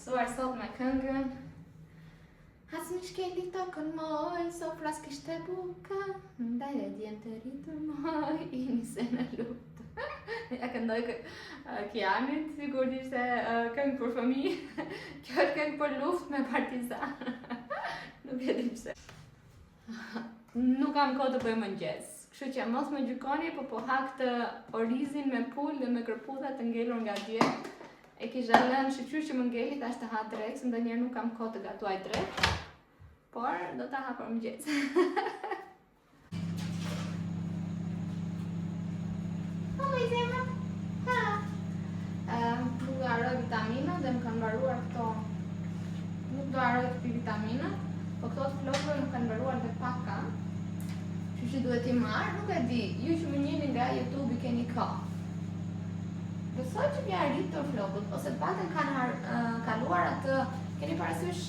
mësuar sot me këngën As më shkeli tokën moj, sofras kishte buka, ndaj dhe djenë të rritur moj, I nise në luftë. Ja këndoj Kianit, sigur ishte këngë për fëmijë, kjo është këngë për luftë me partizan. Nuk e di pse. Nuk kam kohë të bëj mëngjes, kështu që mos më gjykoni, po hak të orizin me pull dhe me kërputha të ngelur nga dje. E kisha lënë shqyr që më ngeli tash të ha drek, se ndonjëherë nuk kam kohë të gatuaj drek, por do ta ha për mëngjes. Nuk do harroj vitamina dhe më kanë mbaruar këto. Nuk do harroj të pi vitamina, po këto të flokëve më kanë mbaruar dhe paka. Kështu që duhet I marr, nuk e di, ju që më njihni nga YouTube I keni kohë. Besoj që vjen rritur flokët, ose të paktën kanë kaluar atë, keni parasysh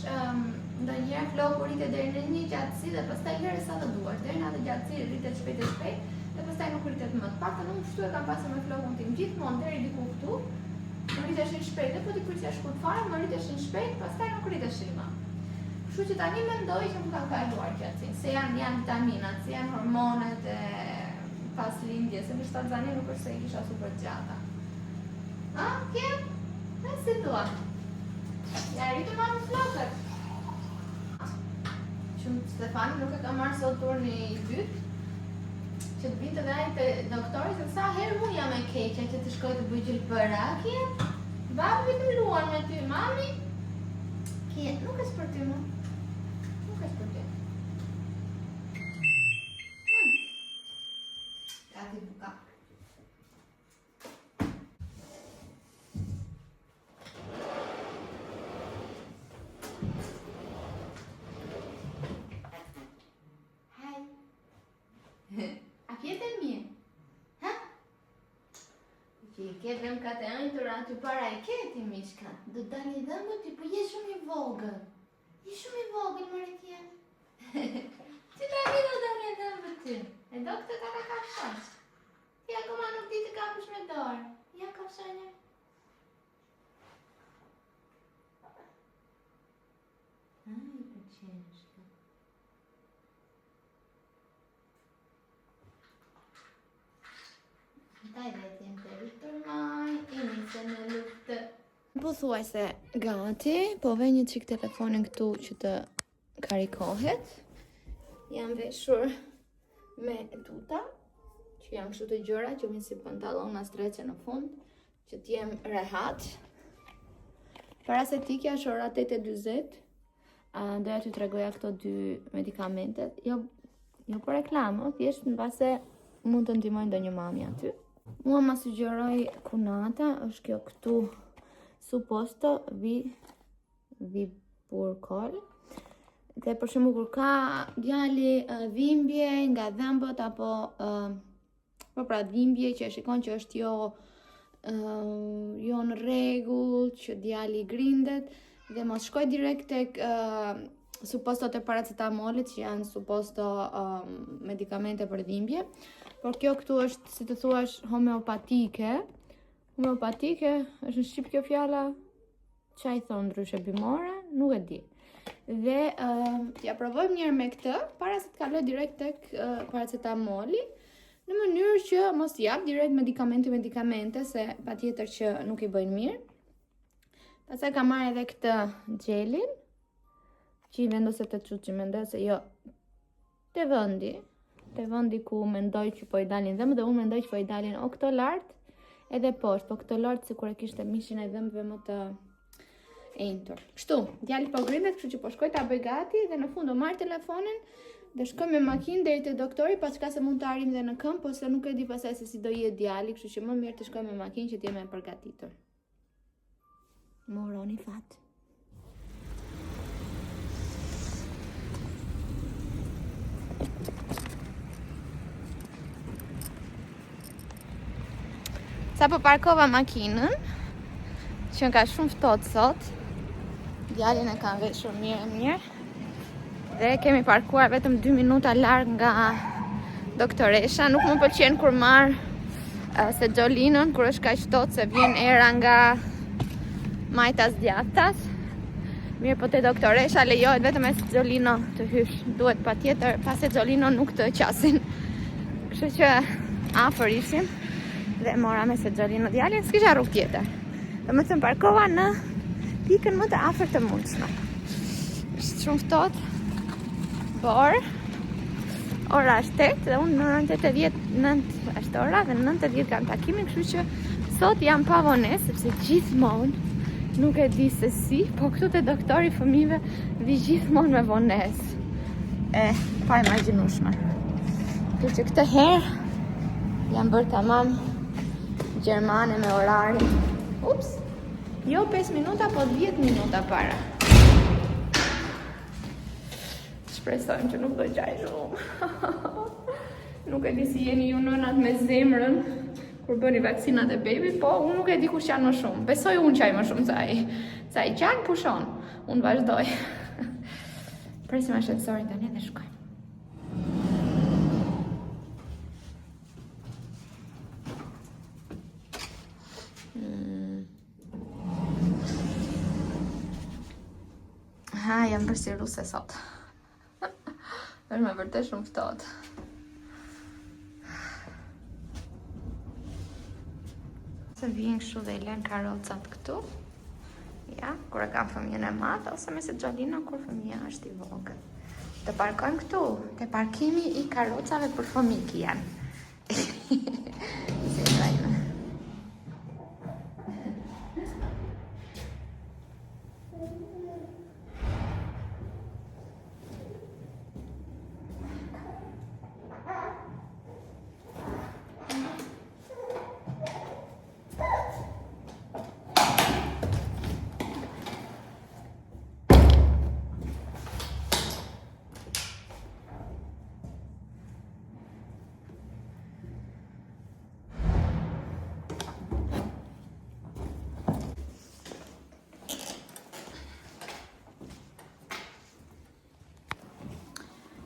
ndonjëherë floku rritet deri në një gjatësi dhe pastaj herë sa të duash, deri në atë gjatësi rritet shpejt dhe pastaj nuk rritet më. Të paktën unë kështu e kam pasur me flokun tim, gjithmonë deri diku këtu, më rriteshin shpejt, dhe po diku që është shkurt fare, më rriteshin shpejt, pastaj nuk rriteshin më. Kështu që tani mendoj që më kanë kaluar gjatësinë, se janë vitaminat, se janë hormonet e pas lindjes, se ndoshta tani nuk është se I kisha super gjata. Kim? Si thua? Ja rritur ma më flokët. Që Stefani nuk e ka marrë sot turni I dytë, që të vinte dhe ai te doktori, se sa herë unë jam e keqja që të shkoj të bëj gjelbëra, Kim? Babi vetëm luan me ty, mami? Kim, nuk është për ty më. Nuk është për ty. Gati buka. A kjetë e mirë? Ha? Që I ketë vëm ka të ëndër aty para e keti, Mishka. Do dali dhëmbët ty, po je shumë I vogël. Je shumë I vogël, Maritjen. Që tani do dali dhëmbët ty? E do këtë ta ka kapshash. Ti akoma nuk di të kapësh me dorë. Ja kapshanje. Ai, pëlqenshka. Daj dhe t'jem të rritur maj, I nise në luftë. Po thuaj se gati, po ve një qik telefonin këtu që të karikohet. Jam veshur me tuta, që janë kështu të gjëra, që vinë si pantallona streqe në fund, që t'jem rehat. Para se t'ikja është ora 8:40, doja t'ju tregoja këto 2 medikamentet. Jo për reklamë, thjesht në base mund të ndihmojnë ndonjë mami aty. Mua ma sugjeroi Kunata, është kjo këtu Suposto Viburkol. Dhe për shembull kur ka djali dhimbje nga dhëmbët apo dhimbje që e shikon që është jo në rregull, që djali grindet, dhe mos shkoj direkt tek supostot e paracetamolit, që janë suposto medikamente për dhimbje. Por kjo këtu është, si të thuash, homeopatike. Homeopatike, është në shqip kjo fjala, qa I thonë ndryshe bimore, nuk e di. Dhe t'ja provojmë njërë me këtë, para se të kaloj direkt tek paracetamoli, në mënyrë që mos jap direkt medikamente, se patjetër që nuk I bëjnë mirë. Pastaj kam marrë edhe këtë gjelin, që I vendose të çuçi, mendoj se jo, te vendi ku mendoj që po I dalin dhëmbët, dhe unë mendoj që po I dalin o këto lart edhe poshtë, po këto lart sikur e kishte mishin e dhëmbëve më të entur. Kështu, djali po grindet, kështu që po shkoj ta bëj gati dhe në fund do marr telefonin dhe shkoj me makinë deri te doktori, paska se mund të arrim dhe në këmbë, po se nuk e di pastaj se si do jetë djali, kështu që më mirë të shkoj me makinë që të jem e përgatitur. Moroni fat. Sa po parkova makinën, që ka shumë ftohtë sot, djalin e kam veshur mirë, dhe kemi parkuar vetëm 2 minuta larg nga doktoresha. Nuk më pëlqen kur marr sejolinën, kur është kaq ftohtë se vjen era nga majtas djathtas. Mirë, po te doktoresha lejohet vetëm e Zolino të hysh. Duhet patjetër pas e Zolino nuk të qasin. Kështu që afër ishim dhe mora me se Zolino djalin, s'kisha rrugë tjetër. Domethënë parkova në pikën më të afërt të mundshme. Është shumë ftohtë, por ora është 8 dhe unë në 9:10 është ora dhe në 9:10 kam takimin, kështu që sot jam pa vonesë sepse gjithmonë nuk e di se si, po këtu te doktori i fëmijëve vi gjithmonë me vonesë. Pa imagjinueshme. Kështu që këtë herë jam bërë tamam gjermane me orarin. Ups. Jo 5 minuta, po 10 minuta para. Shpresojmë që nuk do gjaj shumë. Nuk e di si jeni ju nënat me zemrën kur bëni vaksinat e bebit, po unë nuk e di kush janë më shumë. Besoj unë qaj më shumë se ai. Se ai qanë pushon. Unë vazhdoj. Presim ashensorin tani dhe shkojmë. Jam vështiruse sot. Është me vërtet shumë ftohtë. Se vjen kështu dhe i lën karrocat këtu. Ja, kur e kam fëmijën e madh ose me se Zolino kur fëmija është i vogël. Të parkojmë këtu, te parkimi i karrocave për fëmijë janë. Si vajme.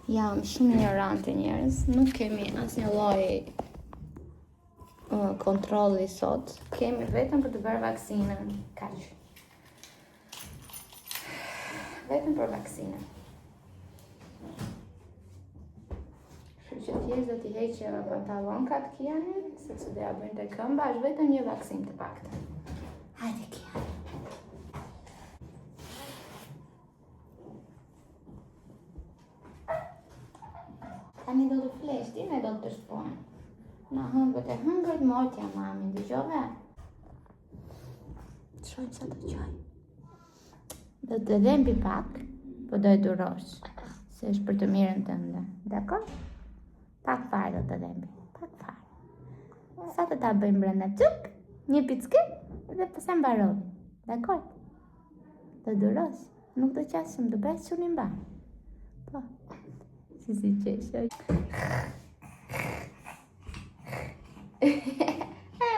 Jam shumë ignorante njerëz, nuk kemi asnjë lloj kontrolli sot. Kemi vetëm për të bërë vaksinën, kaq. Vetëm për vaksinën. Kështu që thjesht do t'i heqë pantallonkat Kianit, sepse do ja bëjnë te këmba, është vetëm një vaksinë të paktën. Hajde Kian. Tani do të flesh, ti me do të shpojnë. Na hëngët e hëngët, motja mami, dëgjove? Shojmë sa të qoj. Do të dhembi pak, po do e durosh, se është për të mirën tënde. Dakor? Pak fare do të dhembi, pak fare. Sa të ta bëjmë brenda çup, një pickë dhe pse mbaroj. Dakor? Do durosh, nuk do qasëm, do bëj çunin mbar. Po. Si qeshoj.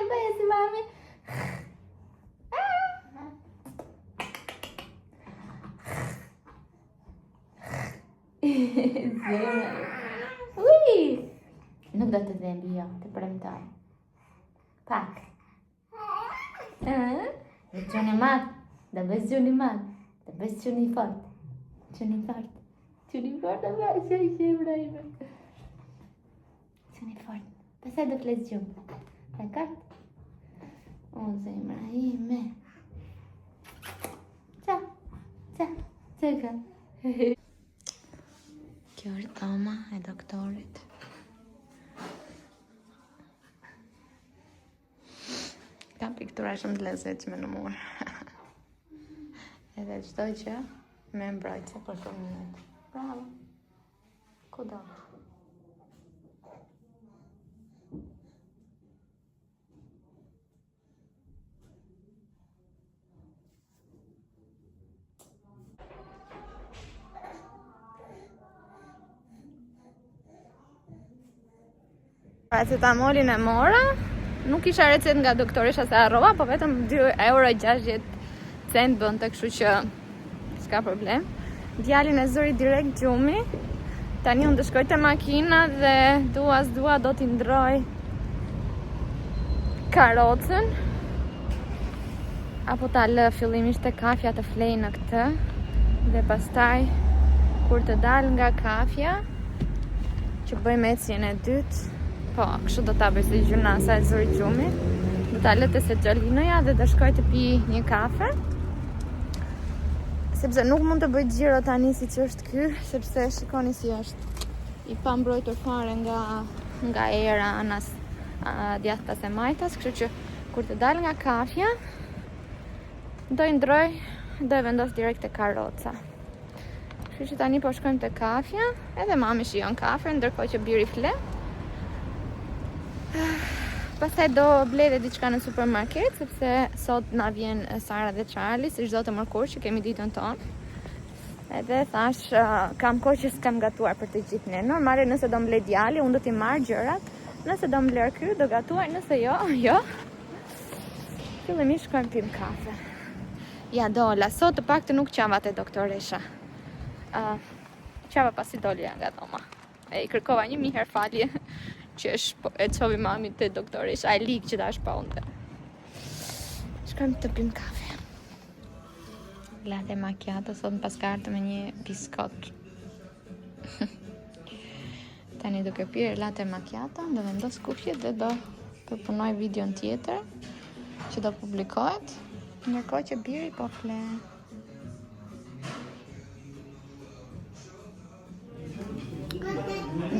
Bëjë si mami. Ui! Nuk do të dhembi jo, të premtoj. Pak. Dhe qëni mat, dhe bëjë qëni mat, dhe bëjë qëni fort. Qëni fort. Qëni fort e bëjë që i shemra i me. Qëni fort. Pasaj do fles gjumë. Dakar? O, zemra i me. Qa? Qa? Qëka? Kjo është dhoma e doktorit. Kam piktura shumë të lezetshme në mur. Edhe çdo që me mbrojtje për fëmijët. Bravo. Kudo. Paracetamolin e mora, nuk isha recet nga doktoresha se harrova, po vetëm 2,60 € bën të, kështu që s'ka problem. Djalin e zëri direkt gjumi. Tani unë të shkoj te makina dhe dua do t'i ndroj karrocën. Apo ta lë fillimisht te kafja të flej në këtë. Dhe pastaj kur të dal nga kafja që bëjmë ecjen e dytë, po, kështu do ta bëj se gjuna sa e zori gjumi. Do ta lë te Gjolinoja dhe do shkoj të pi një kafe. Sepse nuk mund të bëj xhiro tani siç është ky, sepse shikoni si është i pambrojtur fare nga era anas djathtas e majtas, kështu që kur të dal nga kafja do i ndroj, do e vendos direkt te karroca. Kështu që tani po shkojmë te kafja, edhe mami shijon kafe, ndërkohë që biri fle. Pastaj do blej dhe diçka në supermarket, sepse sot na vjen Sara dhe Charlie, si çdo të mërkur që kemi ditën tonë. Edhe thash, kam kohë që s'kam gatuar për të gjithë ne. Normale nëse do mblej djali, unë do t'i marr gjërat. Nëse do mbler ky, do gatuaj, nëse jo. Fillimisht shkojmë pim kafe. Ja dola, sot të paktën nuk qava te doktoresha. Qava pasi dolja nga dhoma. E i kërkova 1000 herë falje që e çovi mami te doktoresha, e lig që ta shponte. Shkojmë të pim kafe. Latte macchiato sot në paskartë me një biskot. Tani duke pirë latte macchiato, do vendos kufjet dhe do përpunoj videon tjetër që do publikohet, ndërkohë që biri po fle.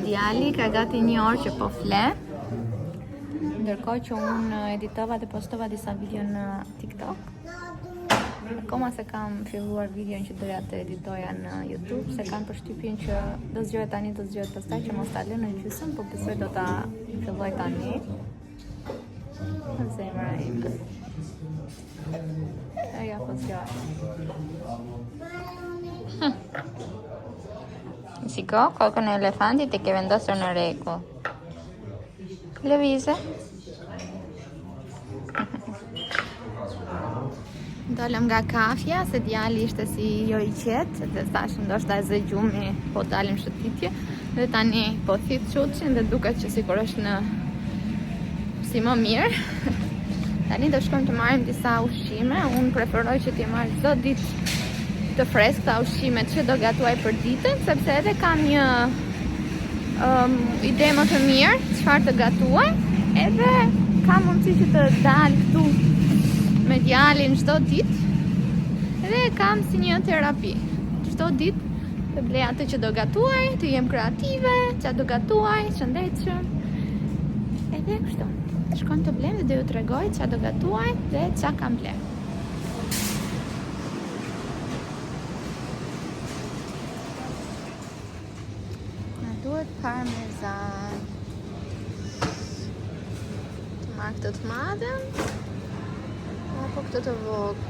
Djali ka gati 1 orë që po fle, ndërkohë që unë editova dhe postova disa video në TikTok. Akoma se kam filluar videon që doja të editoja në YouTube, se kam përshtypjen që do zgjohet tani, do zgjohet pastaj, që mos ta lë në gjysmë, po besoj do ta filloj tani. Zemra ime. Ajo po zgjohet. Shiko, kokën e elefantit e ke vendosur në rregull. Lëvizë. Dalëm nga kafja, se djali ishte si jo i qetë, dhe thash ndoshta e zë gjumi, po dalim shëtitje, dhe tani po thith çuçin dhe duket që sikur është në si më mirë. Tani do shkojmë të marrim disa ushqime, unë preferoj që t'i marr çdo ditë të freskëta ushqimet që do gatuaj për ditën, sepse edhe kam një ide më të mirë çfarë të gatuaj, edhe kam mundësi që të dal këtu me djalin çdo ditë, edhe kam si një terapi. Çdo ditë të blej atë që do gatuaj, të jem kreative, çfarë do gatuaj, shëndetshëm. Edhe kështu. Shkojmë të blejmë dhe do ju tregoj çfarë do gatuaj dhe çfarë kam bler. Na duhet parmezan. Të marr këtë të madhen. Apo këtë të vogël.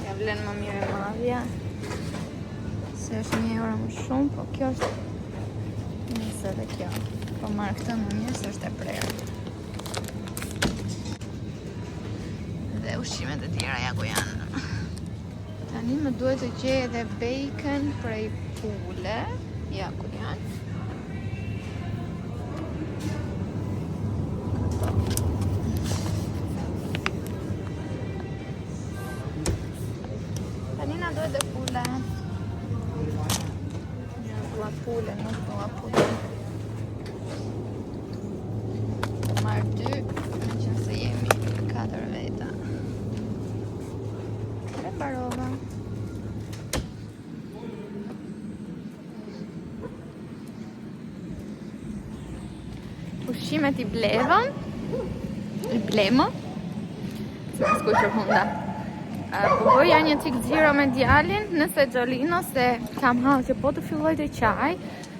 Ja vlen më mirë madhja, se është 1 euro më shumë, po kjo është nisë edhe kjo. Po marr këtë më mirë se është e prerë. Dhe ushqimet e tjera ja ku janë. Tani më duhet të gjej edhe bacon prej pule. Ja ku janë. Duhet dhe pule. Ja, dua pule, nuk dua pule. Të marrë 2, në që se jemi 4 veta. Dhe parova. Ushqimet i blevën. I blemë. Se më skuqër hunda. Po bëja një çik xhiro me djalin nëse Gjolino, se kam hallë që po të filloj të qaj,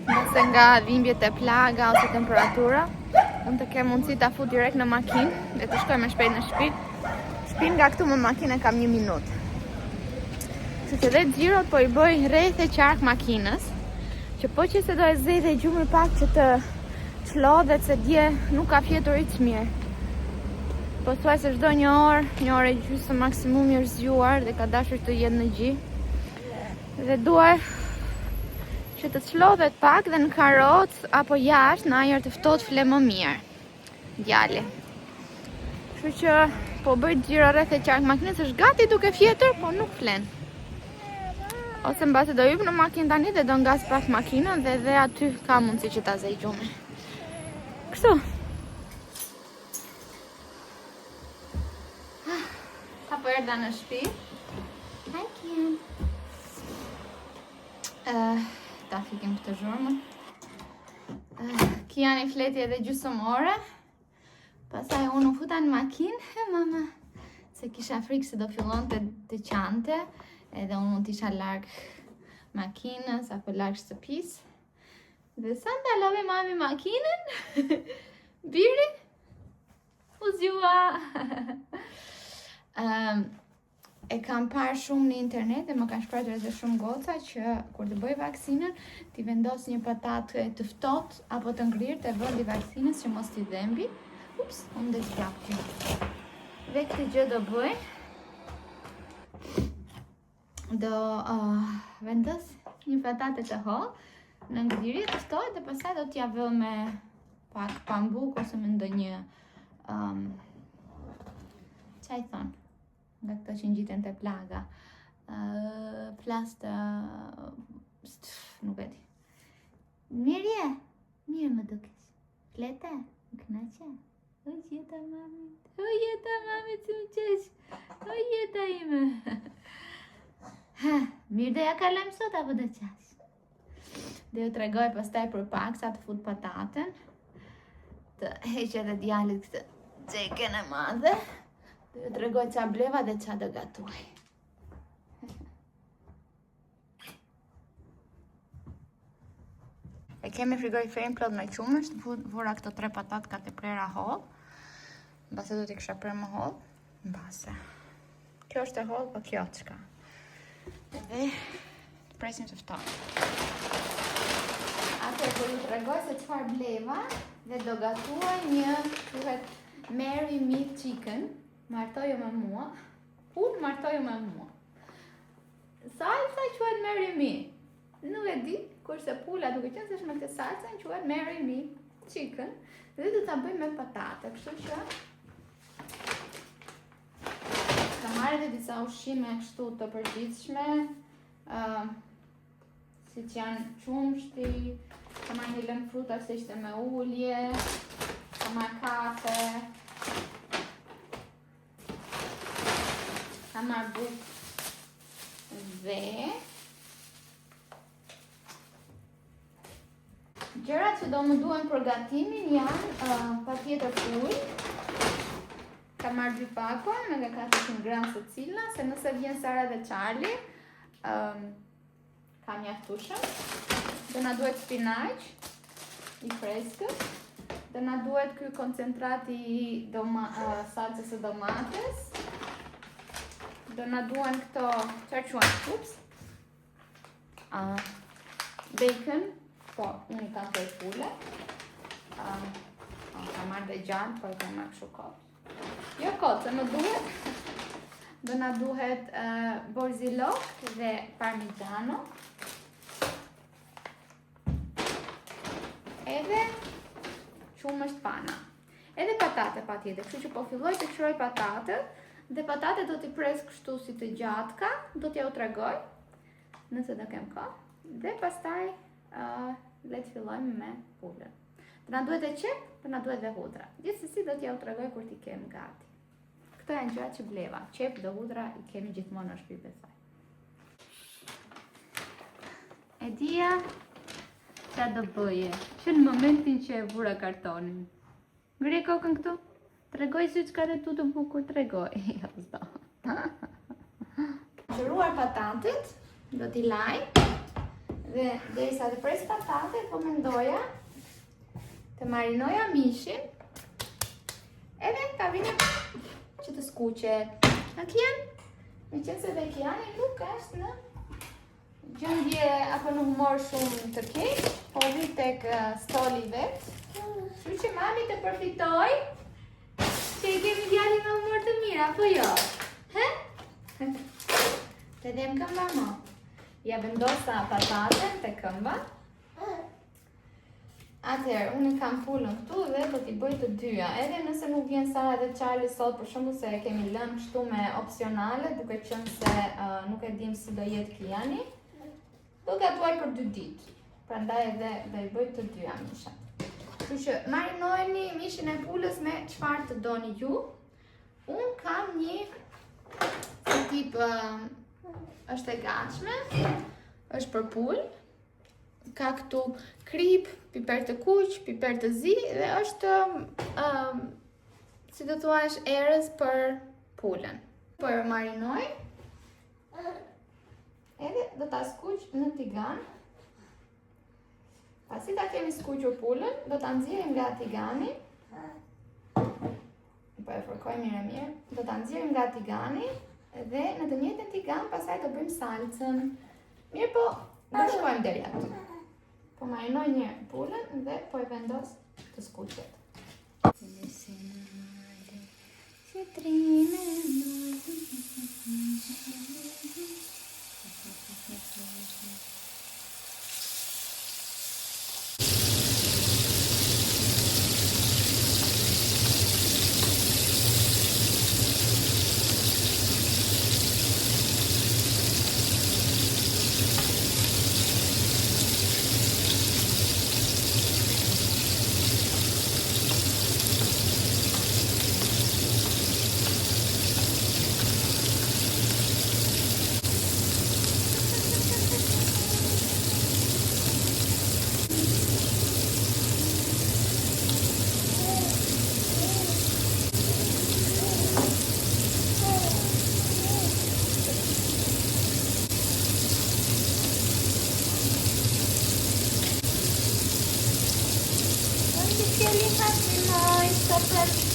nëse nga dhimbjet e plaga ose temperatura, unë të kem mundësi ta fut direkt në makinë dhe të shkoj me shpejt në shtëpi. Shtëpinë nga këtu me makinë kam 1 minutë. Kështu që dhe xhirot po i bëj rreth e qark makinës, që po që se do e zej dhe gjumi pak që të çlodhet, se dje nuk ka fjetur hiç mirë. Po thuaj se çdo 1 orë e gjysmë maksimum i është zgjuar dhe ka dashur të jetë në gji. Dhe dua që të çlodhet pak dhe në karrocë apo jashtë në ajër të ftohtë fle më mirë. Djali. Kështu që po bëj gjira rreth e qark makinës, është gati duke fjetur, po nuk flen. Ose mbase do hyp në makinë tani dhe do ngas pak makinën dhe aty ka mundësi që ta zej gjumin. Kështu. Apo erdha në shtëpi. Hi Kian. Ta fikim këtë zhurmën. Kian I fleti edhe gjysmë ore. Pastaj unë u futa në makinë, mama, se kisha frikë se do fillon të qante, edhe unë mund t'isha larg makinës apo larg shtëpisë. Dhe sa ndalove mami makinën, biri, u zgjua. E kam parë shumë në internet dhe më kanë shkruar edhe shumë goca që kur të bëj vaksinën, t'i vendos një patatë të ftohtë apo të ngrirë te vendi I vaksinës që mos t'i dhembi. Ups, unë dhe s'prapti. Dhe këtë gjë do bëj. Do vendos një patate të hollë në ngriri të ftohtë dhe pastaj do t'ja vë me pak pambuk ose me ndonjë çaj thon. Nga këto që ngjiten te plaga. Plast nuk e di. Mirje, mirë më dukesh. Flete, më kënaqe. O jeta mami, të më qesh. O jeta ime. Mirë do ja kalojmë sot apo do qash? Dhe ju tregoj pastaj për pak sa të fut pataten. Të heq edhe djalit këtë çeken e madhe. Dhe ju tregoj qa bleva dhe qa do gatuaj. E kemi frigoriferin plot me qumësh, vura këto 3 patat ka të prera hollë. Mbase do t'i kisha prerë më hollë. Mbase. Kjo është e hollë, po kjo çka. Dhe të presim të ftohtë. Atë po ju tregoj se çfarë bleva dhe do gatuaj një thuhet Marry Me Chicken. Martoju me mua. Unë martoju me mua. Salsa quhet Marry Me. Nuk e di, kurse pula duke qenë se është me këtë salsa quhet Marry Me Chicken. Dhe do ta bëj me patate, kështu që kam marrë edhe disa ushqime kështu të përgjithshme, siç janë qumshti, kam marrë një lëng fruta se ishte me ulje, kam marrë kafe, kam marrë bukë dhe gjërat që do më duhen për gatimin janë patjetër ujë. Kam marrë 2 pakon me nga 400 gram secila, se nëse vjen Sara dhe Charlie, ka mjaftueshëm. Do na duhet spinaq I freskët. Do na duhet ky koncentrat I salcës së domates. Do na duhen këto, çfarë quhen? Ups. Bacon. Po, unë kam të pule. Kam marrë dhe gjanë, po kam marrë kështu kot. Jo kot, se më duhet. Do na duhet borzilok dhe parmigiano. Edhe qumësht pana. Edhe patate patjetër, kështu që po filloj të qëroj patatet. Dhe patate do t'i pres kështu si të gjatka, do t'ja u tregoj, nëse do kem kohë. Dhe pastaj le të fillojmë me pulën. Do na duhet e qep, do na duhet dhe hudra. Gjithsesi do t'ja u tregoj kur t'i kem gati. Këto janë gjërat që bleva. Qep dhe hudra I kemi gjithmonë në shtëpi besoj. E dija ç'a do bëje, që në momentin që e vura kartonin. Ngri kokën këtu. Tregoj si çka dhe tu të bukur, tregoj. Jo, s'do. Qëruar patatet, do t'i laj. Dhe derisa të pres patatet, po mendoja të marinoja mishin. Edhe ta vini që të skuqet. A Kian? Me qenë se dhe Kiani nuk është në gjendje apo në humor shumë të keq, po vi tek stoli vet. Kështu që mami të përfitoj që I kemi djalin me humor të mirë, apo jo? He? Të dhem këmba mo. Ja vendosa pataten të këmba. Atëherë, unë kam pulën këtu dhe do t'i bëj të dyja. Edhe nëse nuk vjen Sara dhe Charlie sot, për shembull se e kemi lënë kështu me opsionale, duke qenë se nuk e dim si do jetë Kiani, do gatuaj për 2 ditë. Prandaj edhe do i bëj të dyja mishat. Kështu që marinojeni mishin e pulës me çfarë të doni ju. Unë kam një si tip është e gatshme, është për pulë. Ka këtu krip, piper të kuq, piper të zi dhe është si do thua është erës për pulën. Për marinoj, edhe do ta skuq në tigan. Pasi ta kemi skuqur pulën, do ta nxjerrim nga tigani. Po e fërkoj mirë. Do ta nxjerrim nga tigani dhe në të njëjtën tigan pastaj do bëjmë salcën. Mirë po, do shkojmë deri aty. Po marinoj një pulën dhe po e vendos të skuqet.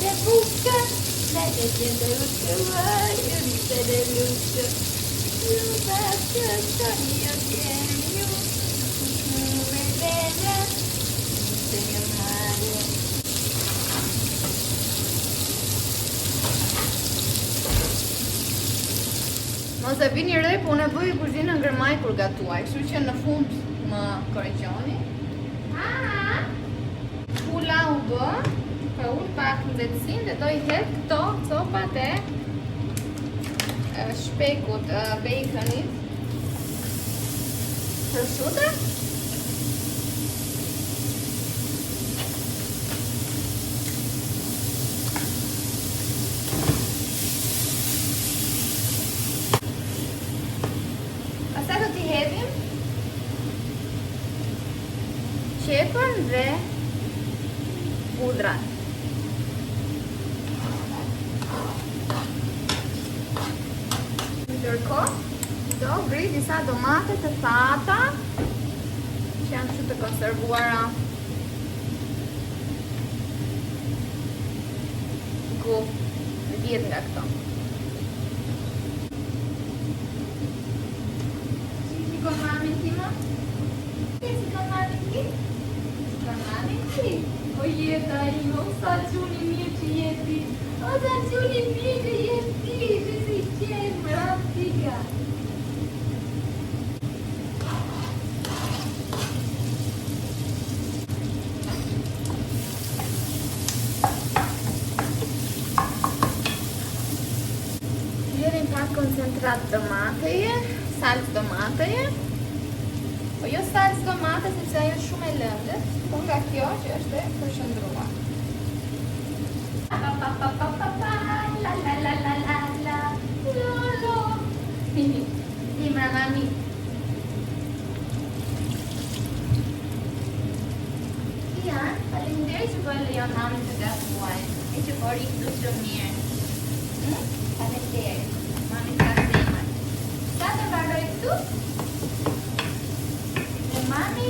Se busca, vete de luce, vite de luce. You best Antonio genio, vedere, se mare. Mos e vini re, po unë e bëj kuzhinën ngërmaj kur gatuaj, kështu që në fund më korrigjoni. Pula u bë. Unë pak nxehtësinë dhe do i hedh këto copat e shpekut, baconit, prosciutto. Pastaj do t'i hedhim qepën dhe pudrat. Ndërkohë, do vri disa domate të thata që janë kështu të konservuara. Ku 10 nga këto. Si kon mamin tima? Si kon mamin ti? Si kon mamin ti? O jeta ime, o sa gjuni mirë që jeti. O sa gjuni mirë që jeti, që si qenë më rastiga. Vjerin pak koncentrat tomateje, salcë tomateje. Po jo salcë tomate, sepse ajo është shumë e lëndët, po nga kjo që është e përshëndruar. Imra mami. Ian, faleminderit që po e lejon mamin të gatuaj. E që po rikëtu shumë mirë. Faleminderit. Mami ka zemër. Sa të varroj këtu? Dhe mami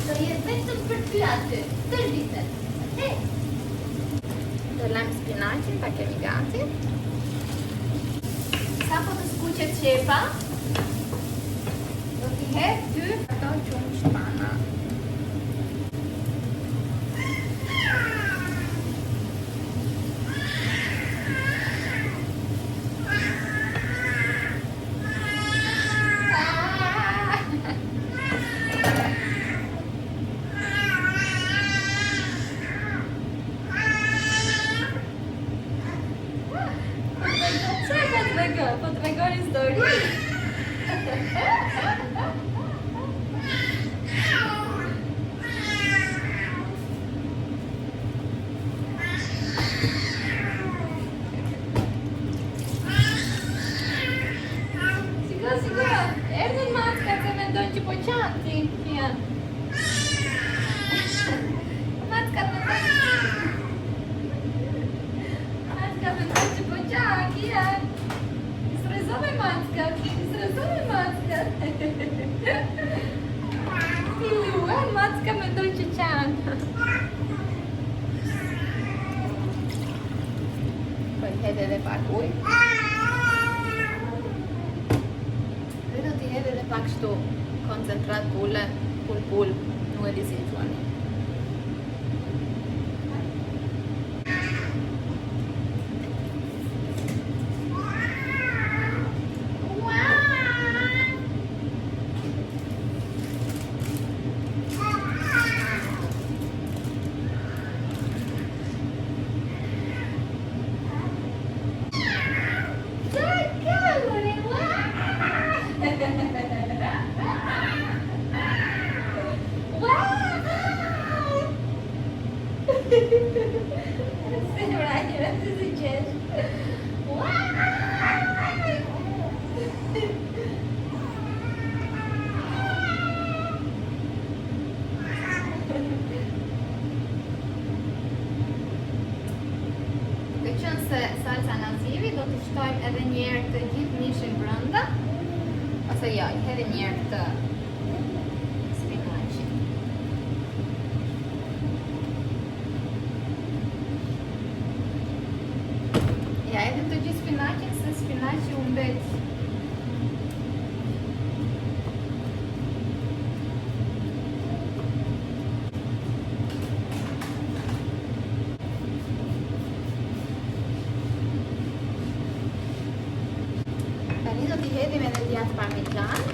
do jetë vetëm për ty aty. Tërë ditët. Okej? Do lajmë spinaqin, ta kemi gati. Sa po të skuqet qepa, do t'i hedh 2 ato qumë shpana. Erdhën mackat se mendojnë që po qanti. Mackat mendojnë që po qanti. Stresove mackat. Filluan mackat mendojnë që qanti. Po i hedh edhe pak ujë. Edhe pak kështu koncentrat pule, pul, nuk e di si i thoni. Se salsa nazivi do të shtojmë edhe njerë të gjithë mishin brënda, ose jo, edhe njerë të spinaqin. Ja, edhe të gjithë spinaqin, se spinaqi u mbet. Do t'i hedhim edhe djath parmigiano.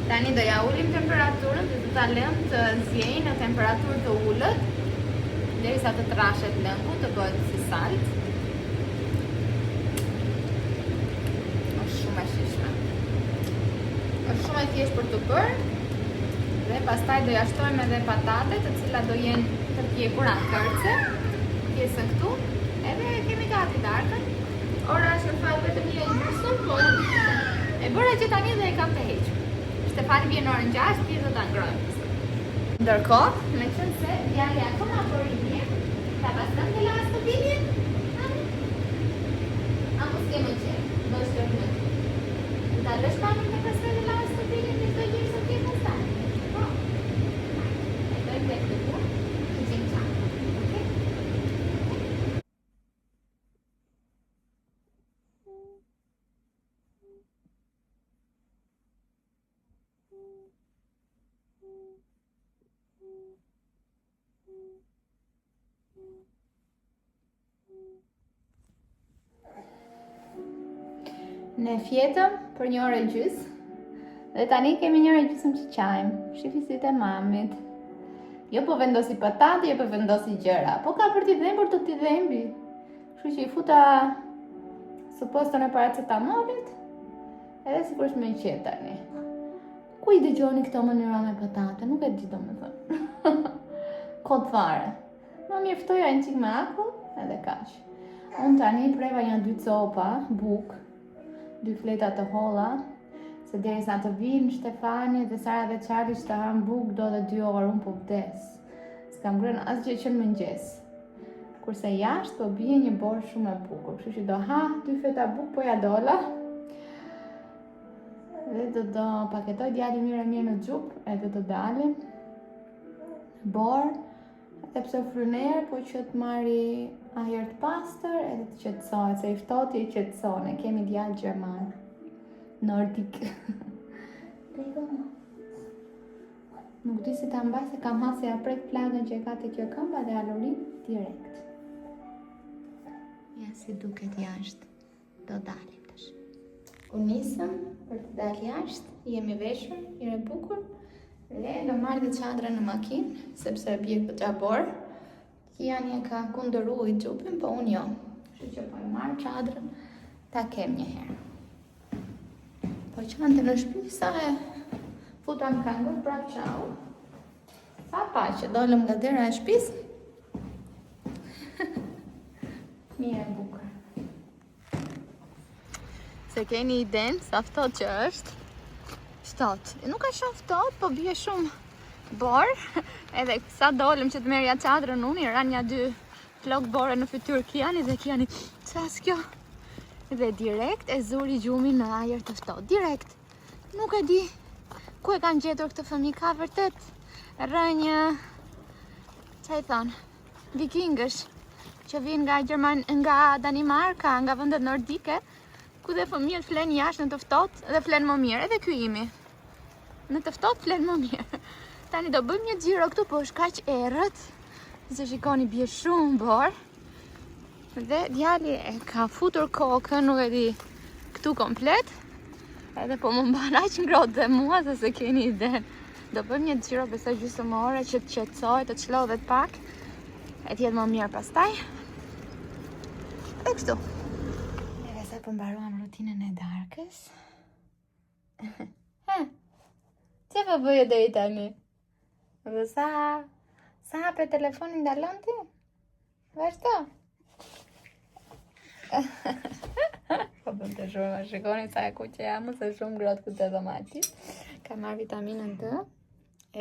Tani do ja ullim temperaturën dhe do ta lëm të zjejë në temperaturë të ulët derisa të trashet lëngu, të bëhet si salt. Është shumë e shishme. Është shumë e thjeshtë për të bërë. Dhe pastaj do ja shtojmë edhe patatet, të cilat do jenë të pjekura në kërce. Pjesën këtu. Edhe kemi gati darkën. Ora është në fakt vetëm 1:30, po e bëra që tani dhe e kam të hequr. Stefani vjen orën 6, ti do ta ngrojmë. Ndërkohë, me qenë se djali akoma po rrihet, ka bastante lavastoviglie? Amo stiamo insieme, do shkojmë. Dallesh tani me pastaj lavastoviglie në çdo gjë që ti pastaj. Po. E do të bëj këtu. Ne fjetëm për 1 orë e gjys. Dhe tani kemi 1 orë e gjysmë që qajmë. Shifisit e mamit. Jo po vendosi patate, jo po vendosi gjëra. Po ka për t'i dhembur të t'i dhembi. Kështu që i futa supostën e paracetamolit. Edhe sigurisht me qetë tani. Ku i dëgjoni këto mënyra me patate? Nuk e di domethënë. Kod fare. Më mjeftoja një qik me akull edhe kaq. Unë tani preva janë 2 copa, buk, 2 fleta të holla, se derisa të vinë Stefani dhe Sara dhe Charlie që të hanë buk do dhe 2 orë, unë po vdes. s'kam ngrënë asgjë që në mëngjes. Kurse jashtë po bie një borë shumë e bukur, kështu që do ha 2 feta bukë, po ja dola. Dhe do paketoj djali mirë në xhup, edhe do dalim. Borë, edhe pse fryner, po që të marri ajër të pastër, edhe të qetësohet, se i ftohtë i qetëson, e kemi djalë gjerman, nordik. Nuk di si ta mbaj, se kam hasë se ja prek plagën që e ka te kjo këmba dhe alorin direkt. Ja si duket jashtë, do dalim tash. U nisëm për të dalë jashtë, jemi veshur, jemi bukur, dhe do marrë dhe çadrën në makinë, sepse bie këtë borë. Kiani e ka kundëru i xhupin, po unë jo. Kështu që po e marr çadrën, ta kem një herë. Po qante në shtëpi, sa e futam këngën, prap çau. Sa pa që dolëm nga dera e shtëpisë. Mirë e bukur. Se keni iden sa ftohtë që është. Ftohtë. Nuk ka shumë ftohtë, po bie shumë borë. Edhe sa dolëm që të merja çadrën unë, i ranë 2 flok bore në fytyrë Kiani dhe Kiani, ç'as kjo? Dhe direkt e zuri gjumin në ajër të ftohtë. Direkt. Nuk e di ku e kanë gjetur këtë fëmijë, ka vërtet rënjë, ç'a i thon, vikingësh që vinë nga Danimarka, nga vendet nordike, ku dhe fëmijët flen jashtë në të ftohtë dhe flen më mirë, edhe ky imi. Në të ftohtë flen më mirë. Tani do bëjmë një xhiro këtu, po është kaq errët, se shikoni bie shumë borë. Dhe djali e ka futur kokën, nuk e di, këtu komplet. Edhe po më mban aq ngrohtë dhe mua, se keni iden. Do bëjmë një xhiro besoj gjysmore që të qetësohet, të çlodhet pak. E t'jetë më mirë pastaj. E kështu. Edhe sa po mbaruam rutinën e darkës. Që po bëje deri tani? Dhe sa hape telefonin ndalon ti? Vazhdo. Po bëm të shumë, shikoni sa e kuqe jam, se shumë ngrohtë këtë domati. Ka marrë vitaminën D,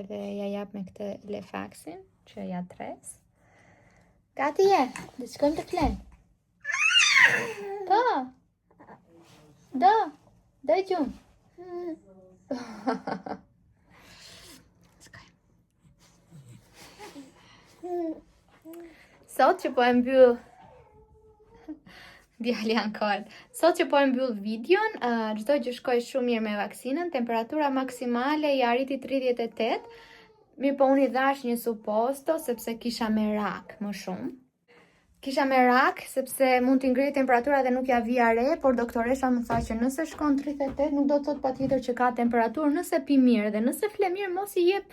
edhe ja jap me këtë Lefaksin, që ja tres. Gati je, dhe shkojmë të flen. Po. Do gjumë. Sot që po e mbyll djali ankon. Sot që po e mbyll videon, çdo gjë shkoi shumë mirë me vaksinën, temperatura maksimale i arriti 38. Mirë po unë i dhash një suposto, sepse kisha merak më shumë. Kisha merak, sepse mund t'i ngrej temperatura dhe nuk ja vija re, por doktoresha më tha që nëse shkon 38, nuk do të thot patjetër që ka temperaturë, nëse pi mirë dhe nëse fle mirë, mos i jep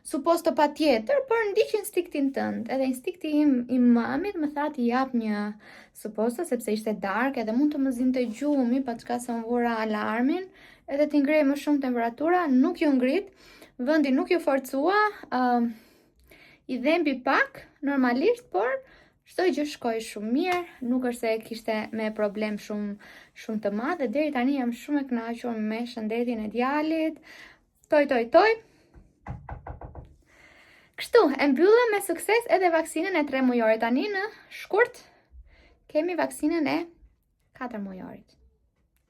suposto patjetër, por ndiq instiktin tënd. Edhe instikti im i mamit më tha t'i jap një suposto, sepse ishte dark edhe mund të më zinte gjumi, pa çka se më vura alarmin, edhe t'i ngrej më shumë temperatura, nuk ju ngrit. Vendi nuk ju forcua, i dhembi pak, normalisht, por çdo gjë shkoi shumë mirë, nuk është se kishte me problem shumë të madh, dhe deri tani jam shumë e kënaqur me shëndetin e djalit. Toj. Kështu, e mbyllëm me sukses edhe vaksinën e 3 mujorit. Tani në shkurt kemi vaksinën e 4 mujorit.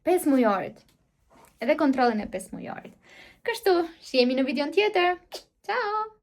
5 mujorit. Edhe kontrollin e 5 mujorit. Kështu, shihemi në videon tjetër. Ciao!